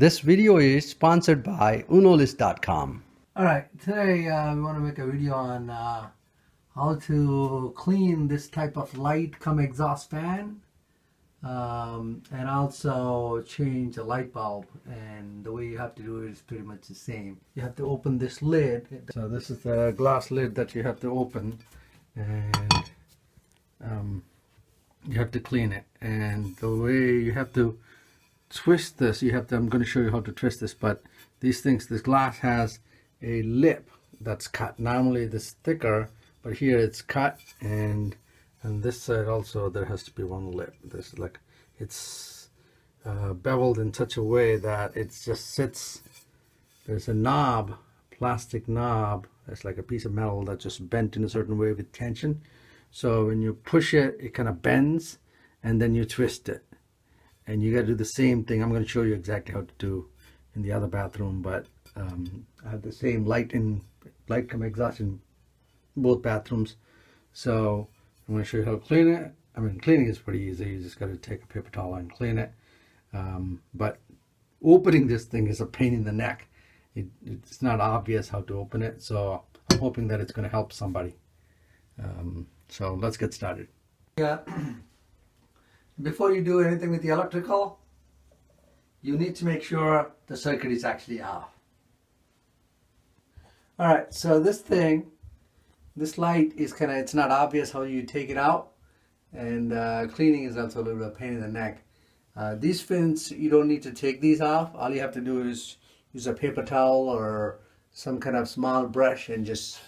This video is sponsored by unolist.com. Alright, today we want to make a video on how to clean this type of light come exhaust fan and also change a light bulb, and the way you have to do it is pretty much the same. You have to open this lid. So this is the glass lid that you have to open, and you have to clean it, and the way you have to twist this, I'm going to show you how to twist this, but this glass has a lip that's cut. Normally this thicker, but here it's cut, and this side also there has to be one lip. This is like, it's beveled in such a way that it just sits. There's a knob, plastic knob, it's like a piece of metal that's just bent in a certain way with tension. So when you push it, it kind of bends, and then you twist it. And you got to do the same thing. I'm going to show you exactly how to do in the other bathroom, but I have the same light come exhaust in both bathrooms. So I'm going to show you how to clean it. I mean, cleaning is pretty easy. You just got to take a paper towel and clean it. But opening this thing is a pain in the neck. It's not obvious how to open it. So I'm hoping that it's going to help somebody. So let's get started. Yeah. Before you do anything with the electrical, you need to make sure the circuit is actually off. Alright, so this light is it's not obvious how you take it out, and cleaning is also a little bit of a pain in the neck. These fins, you don't need to take these off. All you have to do is use a paper towel or some kind of small brush and just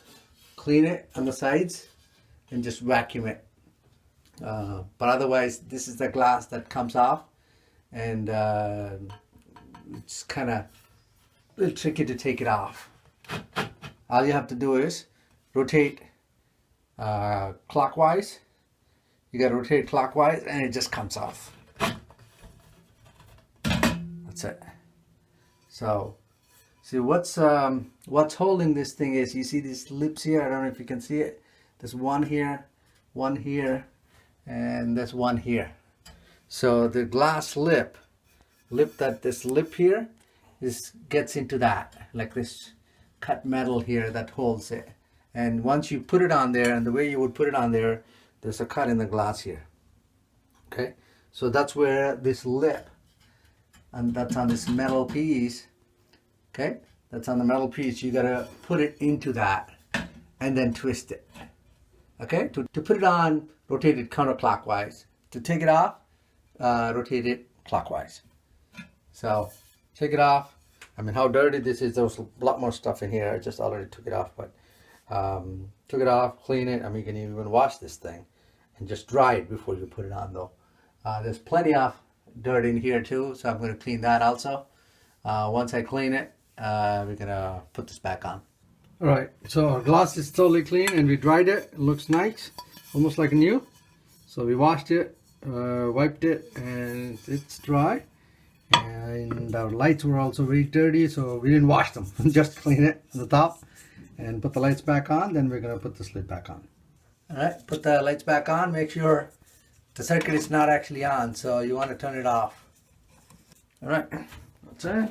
clean it on the sides and just vacuum it. But otherwise, this is the glass that comes off, and it's kind of a little tricky to take it off. All you have to do is rotate clockwise. You got to rotate clockwise, and it just comes off. That's it. So, see what's holding this thing is, you see these lips here. I don't know if you can see it. There's one here, and there's one here. So the glass lip here gets into that, like this cut metal here that holds it. And once you put it on there, and the way you would put it on there, there's a cut in the glass here. Okay, so that's where this lip, and that's on this metal piece. Okay, that's on the metal piece. You gotta put it into that and then twist it. Okay, to put it on, rotate it counterclockwise. To take it off, rotate it clockwise. So take it off. I mean, how dirty this is, there was a lot more stuff in here. I just already took it off, but took it off, clean it. I mean, you can even wash this thing and just dry it before you put it on, though. There's plenty of dirt in here too, so I'm going to clean that also. Once I clean it, we're going to put this back on. Alright, so our glass is totally clean, and we dried it. It looks nice, almost like new. So we washed it, wiped it, and it's dry. And our lights were also very dirty, so we didn't wash them. Just clean it on the top and put the lights back on. Then we're going to put this lid back on. Alright, put the lights back on. Make sure the circuit is not actually on, so you want to turn it off. Alright, that's it.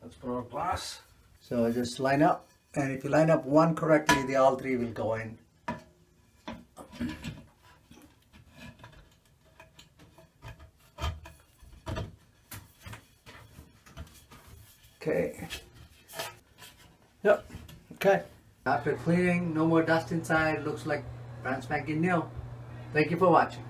Let's put our glass. So just line up. And if you line up one correctly, all three will go in. Okay. Yep. Okay. After cleaning, no more dust inside. Looks like brand spanking new. Thank you for watching.